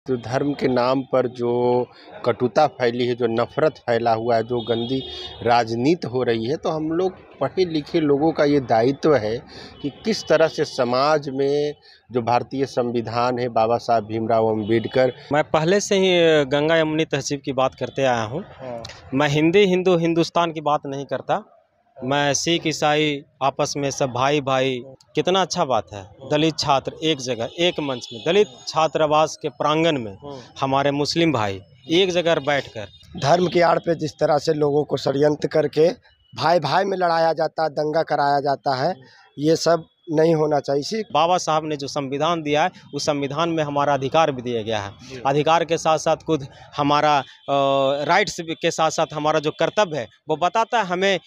तो धर्म के नाम पर जो कटुता फैली है, जो नफरत फैला हुआ है, जो गंदी राजनीति हो रही है, तो हम लोग पढ़े लिखे लोगों का ये दायित्व है कि किस तरह से समाज में जो भारतीय संविधान है, बाबा साहब भीमराव अम्बेडकर। मैं पहले से ही गंगा यमुनी तहजीब की बात करते आया हूँ। मैं हिंदी हिंदू हिंदुस्तान की बात नहीं करता। मैं सिख ईसाई आपस में सब भाई भाई, कितना अच्छा बात है। दलित छात्र एक जगह एक मंच में, दलित छात्रावास के प्रांगण में हमारे मुस्लिम भाई एक जगह बैठकर, धर्म की आड़ पे जिस तरह से लोगों को षड्यंत्र करके भाई भाई में लड़ाया जाता है, दंगा कराया जाता है, ये सब नहीं होना चाहिए। बाबा साहब ने जो संविधान दिया है, उस संविधान में हमारा अधिकार भी दिया गया है। अधिकार के साथ साथ खुद हमारा राइट्स के साथ साथ हमारा जो कर्तव्य है वो बताता है हमें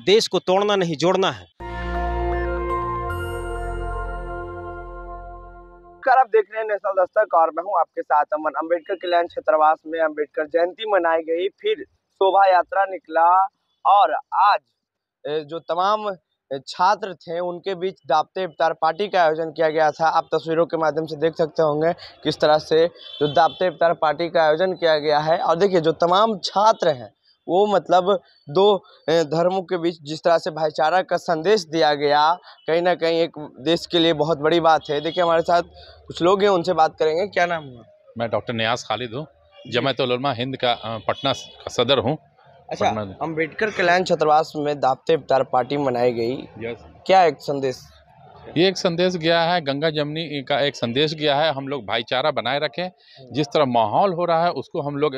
देश को तोड़ना नहीं जोड़ना है। आप देख रहे हैं नेशनल दस्तक और मैं हूं आपके साथ अमन। अंबेडकर कल्याण छात्रावास में अंबेडकर जयंती मनाई गई, फिर शोभा यात्रा निकला और आज जो तमाम छात्र थे उनके बीच दावते इफ्तार पार्टी का आयोजन किया गया था। आप तस्वीरों के माध्यम से देख सकते होंगे किस तरह से जो दावते इफ्तार पार्टी का आयोजन किया गया है। और देखिए जो तमाम छात्र हैं वो मतलब दो धर्मों के बीच जिस तरह से भाईचारा का संदेश दिया गया, कहीं ना कहीं एक देश के लिए बहुत बड़ी बात है। देखिए हमारे साथ कुछ लोग हैं, उनसे बात करेंगे। क्या नाम है? मैं डॉक्टर नियाज खालिद हूँ, जमात उलमा हिंद का पटना का सदर हूँ। अच्छा, अंबेडकर कल्याण छात्रावास में दावते इफ्तार पार्टी मनाई गई, क्या एक संदेश? ये एक संदेश गया है, गंगा जमुनी का एक संदेश गया है। हम लोग भाईचारा बनाए रखें, जिस तरह माहौल हो रहा है उसको हम लोग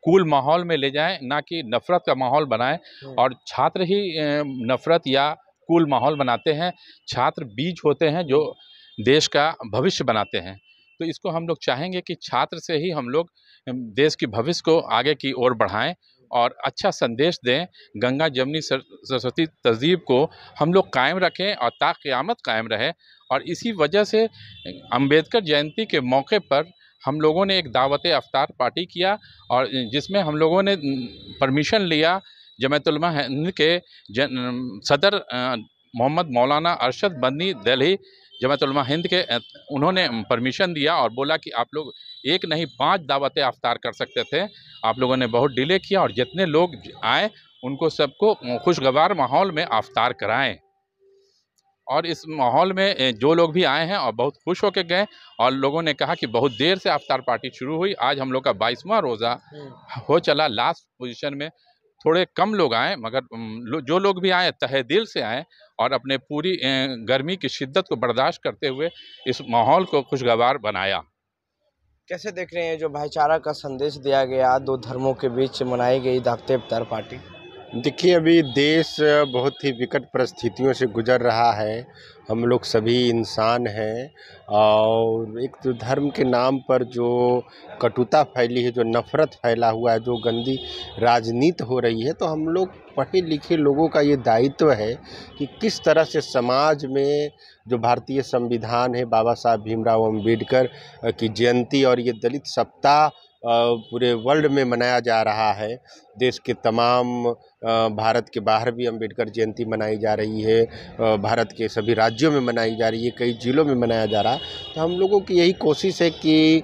कूल माहौल में ले जाएं, ना कि नफरत का माहौल बनाएं। और छात्र ही नफरत या कूल माहौल बनाते हैं। छात्र बीज होते हैं जो देश का भविष्य बनाते हैं। तो इसको हम लोग चाहेंगे कि छात्र से ही हम लोग देश की भविष्य को आगे की ओर बढ़ाएं और अच्छा संदेश दें। गंगा जमुनी सरस्वती तहजीब को हम लोग कायम रखें और ता क़यामत कायम रहे। और इसी वजह से अंबेडकर जयंती के मौके पर हम लोगों ने एक दावत इफ्तार पार्टी किया और जिसमें हम लोगों ने परमिशन लिया जमात उलमा हिंद के सदर मोहम्मद मौलाना अरशद बदनी दिल्ली जमात उलमा हिंद के, उन्होंने परमिशन दिया और बोला कि आप लोग एक नहीं 5 दावत इफ्तार कर सकते थे। आप लोगों ने बहुत डिले किया और जितने लोग आए उनको सबको खुशगवार माहौल में इफ्तार कराएं। और इस माहौल में जो लोग भी आए हैं और बहुत खुश होकर गए और लोगों ने कहा कि बहुत देर से इफ्तार पार्टी शुरू हुई। आज हम लोग का 22वां रोज़ा हो चला, लास्ट पोजीशन में थोड़े कम लोग आए, मगर जो लोग भी आए तहे दिल से आए और अपने पूरी गर्मी की शिद्दत को बर्दाश्त करते हुए इस माहौल को खुशगवार बनाया। कैसे देख रहे हैं जो भाईचारा का संदेश दिया गया, दो धर्मों के बीच मनाई गई दावते इफ्तार पार्टी? देखिए, अभी देश बहुत ही विकट परिस्थितियों से गुजर रहा है। हम लोग सभी इंसान हैं और एक तो धर्म के नाम पर जो कटुता फैली है, जो नफरत फैला हुआ है, जो गंदी राजनीति हो रही है, तो हम लोग पढ़े लिखे लोगों का ये दायित्व है कि किस तरह से समाज में जो भारतीय संविधान है, बाबा साहब भीमराव अम्बेडकर की जयंती और ये दलित सप्ताह पूरे वर्ल्ड में मनाया जा रहा है। देश के तमाम भारत के बाहर भी अम्बेडकर जयंती मनाई जा रही है, भारत के सभी राज्यों में मनाई जा रही है, कई जिलों में मनाया जा रहा है। तो हम लोगों की यही कोशिश है कि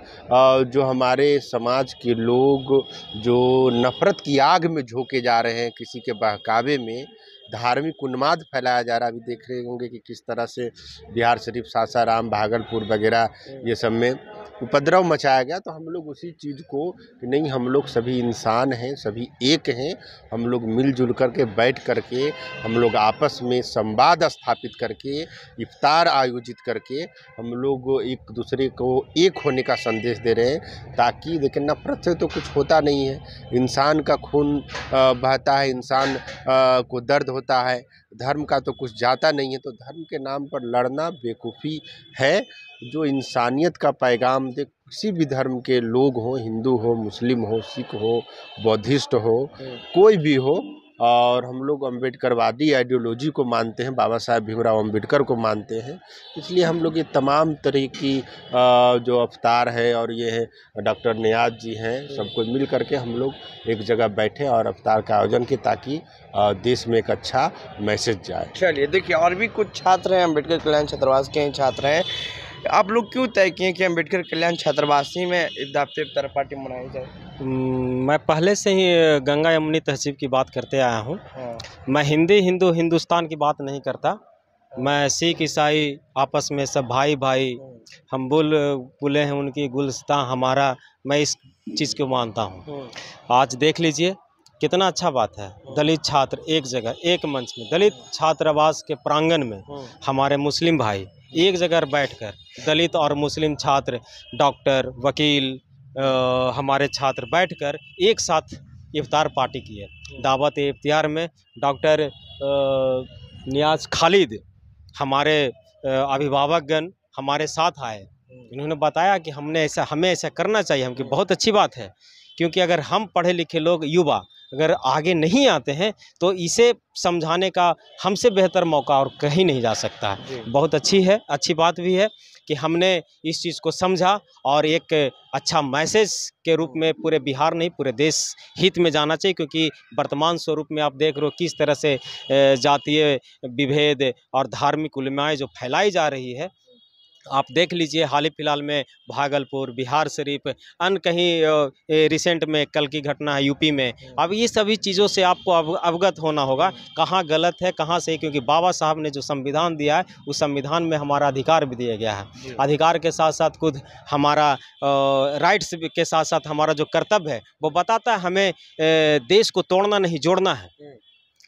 जो हमारे समाज के लोग जो नफ़रत की आग में झोंके जा रहे हैं, किसी के बहकावे में धार्मिक उन्माद फैलाया जा रहा है। अभी देख रहे होंगे कि किस तरह से बिहार शरीफ, सासाराम, भागलपुर वगैरह ये सब में उपद्रव मचाया गया। तो हम लोग उसी चीज़ को कि नहीं, हम लोग सभी इंसान हैं, सभी एक हैं, हम लोग मिलजुल करके बैठ करके हम लोग आपस में संवाद स्थापित करके इफ्तार आयोजित करके हम लोग एक दूसरे को एक होने का संदेश दे रहे हैं। ताकि देखिए, नफरत से तो कुछ होता नहीं है, इंसान का खून बहता है, इंसान को दर्द होता है, धर्म का तो कुछ जाता नहीं है। तो धर्म के नाम पर लड़ना बेवकूफ़ी है। जो इंसानियत का पैगाम दे, किसी भी धर्म के लोग हो, हिंदू हो, मुस्लिम हो, सिख हो, बौद्धिस्ट हो, कोई भी हो, और हम लोग अम्बेडकरवादी आइडियोलॉजी को मानते हैं, बाबा साहब भीमराव अम्बेडकर को मानते हैं। इसलिए हम लोग ये तमाम तरह की जो अवतार है और ये है डॉक्टर नियाज जी हैं, सबको मिल करके हम लोग एक जगह बैठे और अवतार का आयोजन किए ताकि देश में एक अच्छा मैसेज जाए। चलिए देखिए, और भी कुछ छात्र हैं, अम्बेडकर कल्याण छात्रावास के छात्र हैं, आप लोग क्यों तय किए कि अम्बेडकर कल्याण छात्रावासी में दावते इफ्तार पार्टी मनाई जाए? मैं पहले से ही गंगा यमुनी तहज़ीब की बात करते आया हूँ। मैं हिंदी हिंदू हिंदुस्तान की बात नहीं करता। मैं सिख ईसाई आपस में सब भाई भाई, हम बुले हैं उनकी गुलिस्तां हमारा, मैं इस चीज़ को मानता हूँ। आज देख लीजिए कितना अच्छा बात है, दलित छात्र एक जगह एक मंच में, दलित छात्रावास के प्रांगण में हमारे मुस्लिम भाई एक जगह बैठकर, दलित और मुस्लिम छात्र, डॉक्टर, वकील, हमारे छात्र बैठकर एक साथ इफ्तार पार्टी की है। दावत इफ्तियार में डॉक्टर नियाज खालिद, हमारे अभिभावकगण हमारे साथ आए। इन्होंने बताया कि हमें ऐसा करना चाहिए। हम कि बहुत अच्छी बात है, क्योंकि अगर हम पढ़े लिखे लोग युवा अगर आगे नहीं आते हैं तो इसे समझाने का हमसे बेहतर मौका और कहीं नहीं जा सकता है। बहुत अच्छी बात भी है कि हमने इस चीज़ को समझा और एक अच्छा मैसेज के रूप में पूरे बिहार नहीं पूरे देश हित में जाना चाहिए, क्योंकि वर्तमान स्वरूप में आप देख रहे हो किस तरह से जातीय विभेद और धार्मिक उलमाएं जो फैलाई जा रही है। आप देख लीजिए हाल ही फिलहाल में भागलपुर, बिहार शरीफ, अन्य कहीं रिसेंट में कल की घटना है यूपी में। अब ये सभी चीज़ों से आपको अवगत होना होगा कहाँ गलत है कहाँ सही, क्योंकि बाबा साहब ने जो संविधान दिया है उस संविधान में हमारा अधिकार भी दिया गया है। अधिकार के साथ साथ खुद हमारा राइट्स के साथ साथ हमारा जो कर्तव्य है वो बताता है हमें देश को तोड़ना नहीं जोड़ना है।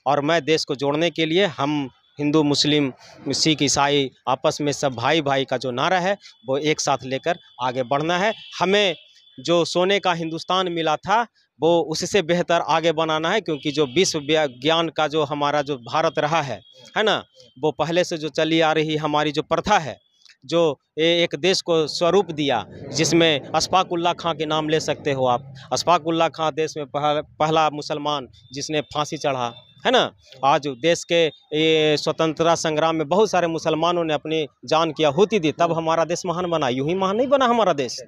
और मैं देश को जोड़ने के लिए हम हिंदू, मुस्लिम, सिख, ईसाई आपस में सब भाई भाई का जो नारा है वो एक साथ लेकर आगे बढ़ना है। हमें जो सोने का हिंदुस्तान मिला था वो उससे बेहतर आगे बनाना है, क्योंकि जो विश्व ज्ञान का जो हमारा जो भारत रहा है ना, वो पहले से जो चली आ रही हमारी जो प्रथा है, जो एक देश को स्वरूप दिया, जिसमें अशफाक उल्लाह खां के नाम ले सकते हो आप। अशफाक उल्लाह खां देश में पहला मुसलमान जिसने फांसी चढ़ा है ना। आज देश के ये स्वतंत्रता संग्राम में बहुत सारे मुसलमानों ने अपनी जान की आहुति दी, तब हमारा देश महान बना। यूं ही महान नहीं बना हमारा देश।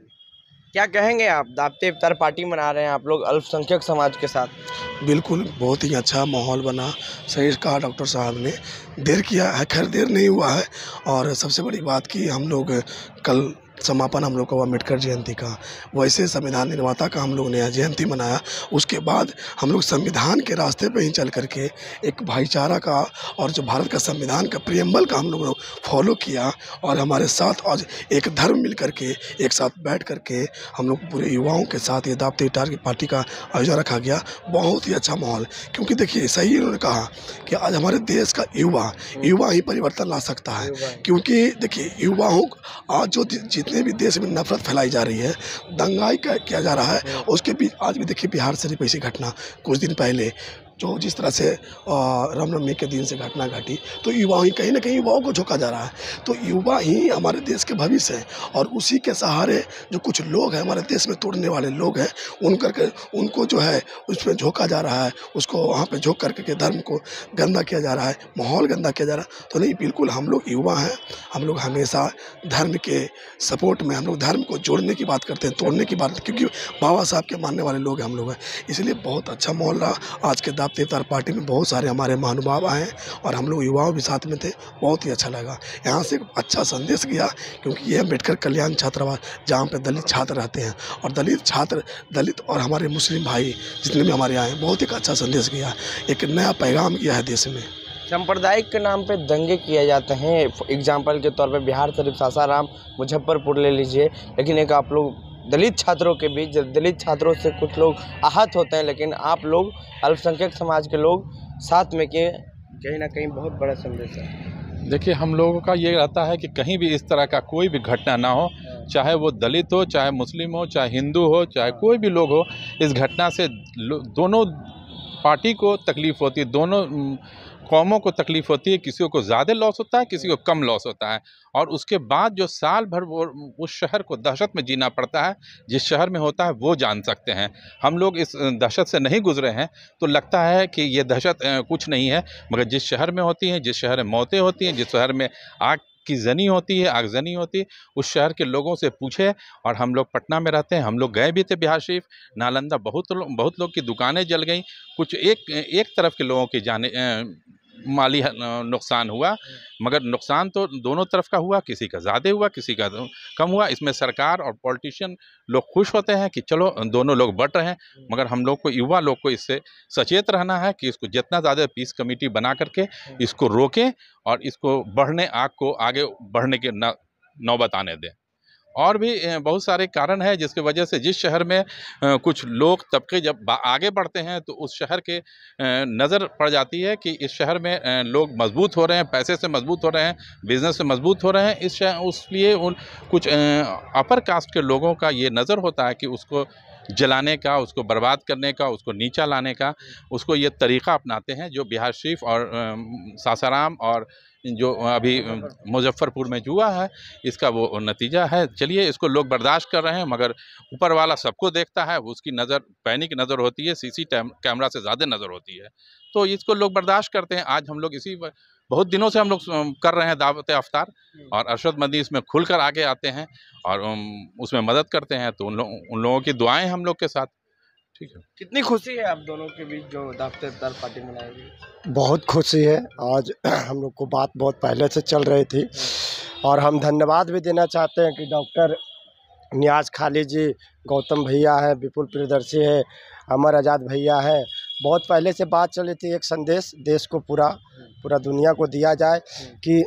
क्या कहेंगे आप? दावते इफ्तार पार्टी मना रहे हैं आप लोग अल्पसंख्यक समाज के साथ। बिल्कुल, बहुत ही अच्छा माहौल बना। सही कहा डॉक्टर साहब ने, देर किया है, खैर देर नहीं हुआ है। और सबसे बड़ी बात कि हम लोग कल समापन हम लोग का अम्बेडकर जयंती का, वैसे संविधान निर्माता का हम लोग ने जयंती मनाया। उसके बाद हम लोग संविधान के रास्ते पे ही चल करके एक भाईचारा का और जो भारत का संविधान का प्रियम्बल का हम लोग फॉलो किया, और हमारे साथ आज एक धर्म मिल करके एक साथ बैठ करके हम लोग पूरे युवाओं के साथ ये दावते इफ्तार की पार्टी का आयोजन रखा गया। बहुत ही अच्छा माहौल, क्योंकि देखिए सही इन्होंने कहा कि आज हमारे देश का युवा ही परिवर्तन ला सकता है। क्योंकि देखिए युवाओं आज जो जितने भी देश में नफरत फैलाई जा रही है, दंगाई किया जा रहा है, उसके भी आज भी देखिए बिहार शरीफ ऐसी घटना कुछ दिन पहले जो जिस तरह से रामनवमी के दिन से घटना घटी, तो युवा ही कहीं ना कहीं युवाओं को झोंका जा रहा है। तो युवा ही हमारे देश के भविष्य हैं, और उसी के सहारे जो कुछ लोग हैं हमारे देश में तोड़ने वाले लोग हैं, उनको जो है उस पर झोंका जा रहा है, उसको वहाँ पे झोंक करके धर्म को गंदा किया जा रहा है, माहौल गंदा किया जा रहा है। तो नहीं, बिल्कुल हम लोग युवा हैं, हम लोग हमेशा धर्म के सपोर्ट में, हम लोग धर्म को जोड़ने की बात करते हैं, तोड़ने की बात, क्योंकि बाबा साहब के मानने वाले लोग हम लोग हैं। इसलिए बहुत अच्छा माहौल रहा। आज के दावते इफ्तार पार्टी में बहुत सारे हमारे महानुभाव आए और हम लोग युवाओं भी साथ में थे। बहुत ही अच्छा लगा। यहाँ से अच्छा संदेश गया, क्योंकि ये अम्बेडकर कल्याण छात्रावास जहाँ पे दलित छात्र रहते हैं, और दलित और हमारे मुस्लिम भाई जितने भी हमारे आए हैं, बहुत एक अच्छा संदेश गया, एक नया पैगाम गया है देश में। सांप्रदायिक के नाम पे दंगे किए जाते हैं। एग्जाम्पल के तौर पे बिहार शरीफ, सासाराम, मुजफ्फरपुर ले लीजिए। लेकिन एक आप लोग दलित छात्रों के बीच, दलित छात्रों से कुछ लोग आहत होते हैं, लेकिन आप लोग अल्पसंख्यक समाज के लोग साथ में किए, कहीं ना कहीं बहुत बड़ा संदेश है। देखिए, हम लोगों का ये रहता है कि कहीं भी इस तरह का कोई भी घटना ना हो, चाहे वो दलित हो, चाहे मुस्लिम हो, चाहे हिंदू हो, चाहे कोई भी लोग हो, इस घटना से दोनों पार्टी को तकलीफ़ होती है, दोनों कौमों को तकलीफ़ होती है। किसी को ज़्यादा लॉस होता है, किसी को कम लॉस होता है, और उसके बाद जो साल भर वो उस शहर को दहशत में जीना पड़ता है, जिस शहर में होता है वो जान सकते हैं। हम लोग इस दहशत से नहीं गुजरे हैं, तो लगता है कि ये दहशत कुछ नहीं है, मगर जिस शहर में होती हैं, जिस शहर में मौतें होती हैं, जिस शहर में आग की जनी होती है, आगजनी होती है, उस शहर के लोगों से पूछे। और हम लोग पटना में रहते हैं, हम लोग गए भी थे बिहार शरीफ, नालंदा, बहुत लोग की दुकानें जल गई। कुछ एक तरफ के लोगों की माली नुकसान हुआ, मगर नुकसान तो दोनों तरफ का हुआ, किसी का ज़्यादा हुआ, किसी का कम हुआ। इसमें सरकार और पॉलिटिशियन लोग खुश होते हैं कि चलो दोनों लोग बट रहे हैं, मगर हम लोग को, युवा लोग को इससे सचेत रहना है कि इसको जितना ज़्यादा पीस कमेटी बना करके इसको रोकें और इसको आग को आगे बढ़ने के नौबत आने दें। और भी बहुत सारे कारण हैं जिसकी वजह से जिस शहर में कुछ लोग तबके जब आगे बढ़ते हैं तो उस शहर के नज़र पड़ जाती है कि इस शहर में लोग मजबूत हो रहे हैं, पैसे से मजबूत हो रहे हैं, बिजनेस से मजबूत हो रहे हैं। इसलिए उन कुछ अपर कास्ट के लोगों का ये नज़र होता है कि उसको जलाने का, उसको बर्बाद करने का, उसको नीचा लाने का, उसको ये तरीक़ा अपनाते हैं जो बिहार शरीफ और सासाराम और जो अभी मुजफ्फरपुर में हुआ है, इसका वो नतीजा है। चलिए, इसको लोग बर्दाश्त कर रहे हैं, मगर ऊपर वाला सबको देखता है, उसकी नज़र पैनी की नज़र होती है, सीसी कैमरा से ज़्यादा नज़र होती है, तो इसको लोग बर्दाश्त करते हैं। आज हम लोग बहुत दिनों से हम लोग कर रहे हैं दावत अफ्तार, और अरशद मदनी इसमें खुलकर आगे आते हैं और उसमें मदद करते हैं, तो उन लोगों की दुआएं हम लोग के साथ। ठीक है। कितनी खुशी है आप दोनों के बीच जो दावत इफ्तार पार्टी मनाएगी? बहुत खुशी है। आज हम लोग को बात बहुत पहले से चल रही थी, और हम धन्यवाद भी देना चाहते हैं कि डॉक्टर नियाज खाली जी, गौतम भैया है, विपुल प्रियदर्शी है, अमर आज़ाद भैया है। बहुत पहले से बात चली थी, एक संदेश देश को, पूरा दुनिया को दिया जाए कि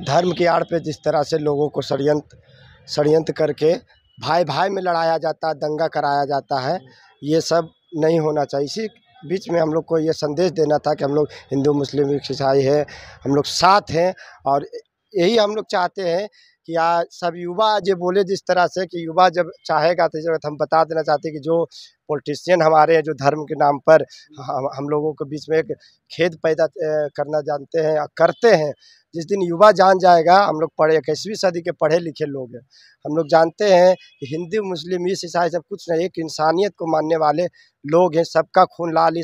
धर्म की आड़ पे जिस तरह से लोगों को षड्यंत्र करके भाई भाई में लड़ाया जाता है, दंगा कराया जाता है, ये सब नहीं होना चाहिए। इसी बीच में हम लोग को ये संदेश देना था कि हम लोग हिंदू मुस्लिम ईसाई है, हम लोग साथ हैं, और यही हम लोग चाहते हैं कि आज सब युवा जो बोले जिस तरह से कि युवा जब चाहेगा तो हम बता देना चाहते हैं कि जो पॉलिटिशियन हमारे हैं, जो धर्म के नाम पर हम लोगों के बीच में एक खेद पैदा करना जानते हैं, करते हैं। जिस दिन युवा जान जाएगा, हम लोग 21वीं सदी के पढ़े लिखे लोग हैं, हम लोग जानते हैं कि हिंदू मुस्लिम ईसाई सब कुछ नहीं, एक इंसानियत को मानने वाले लोग हैं। सबका खून लाल ही,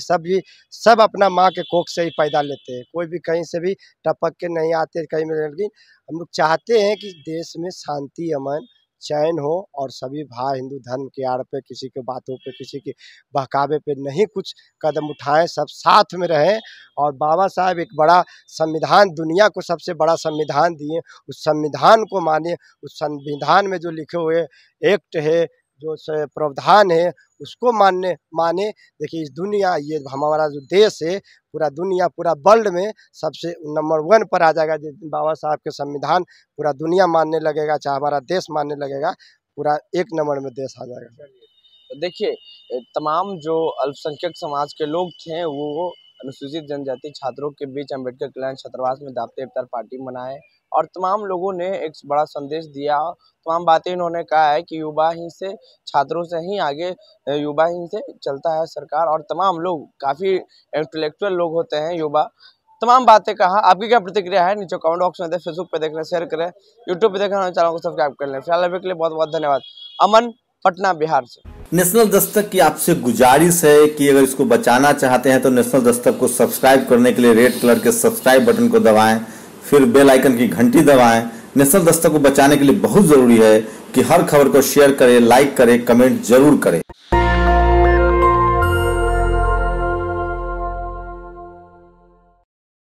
सब अपना माँ के कोख से ही पैदा लेते हैं, कोई भी कहीं से भी टपक के नहीं आते कहीं में। लेकिन हम लोग चाहते हैं कि देश में शांति, अमन, चैन हो, और सभी भाई हिंदू धर्म के आड़ पे, किसी के बातों पे, किसी के बहकावे पे नहीं कुछ कदम उठाएं, सब साथ में रहें। और बाबा साहब एक बड़ा संविधान, दुनिया को सबसे बड़ा संविधान दिए, उस संविधान को माने, उस संविधान में जो लिखे हुए एक्ट है, जो प्रावधान है, उसको माने। देखिए, इस दुनिया, ये हमारा जो देश है, पूरा दुनिया, पूरा वर्ल्ड में सबसे नंबर 1 पर आ जाएगा। जिस दिन बाबा साहब के संविधान पूरा दुनिया मानने लगेगा, चाहे हमारा देश मानने लगेगा, पूरा 1 नंबर में देश आ जाएगा। देखिए, तमाम जो अल्पसंख्यक समाज के लोग थे, वो अनुसूचित जनजाति छात्रों के बीच अम्बेडकर कल्याण छात्रावास में दावत इफ्तार पार्टी मनाए, और तमाम लोगों ने एक बड़ा संदेश दिया। तमाम बातें इन्होंने कहा है कि युवा ही से, छात्रों से ही आगे, युवा ही से चलता है सरकार, और तमाम लोग काफ़ी इंटेलेक्चुअल लोग होते हैं युवा। तमाम बातें कहा। आपकी क्या प्रतिक्रिया है? नीचे कमेंट बॉक्स में दें। फेसबुक पे देख रहे हैं शेयर करें, यूट्यूब पे देख रहे हैं चैनल को सब्सक्राइब कर लें। फिलहाल अभी के लिए बहुत बहुत धन्यवाद। अमन, पटना, बिहार से। नेशनल दस्तक की आपसे गुजारिश है कि अगर इसको बचाना चाहते हैं तो नेशनल दस्तक को सब्सक्राइब करने के लिए रेड कलर के सब्सक्राइब बटन को दबाएं, फिर बेल आइकन की घंटी दबाएं। नेशनल दस्तक को बचाने के लिए बहुत जरूरी है कि हर खबर को शेयर करें, लाइक करें, कमेंट जरूर करें।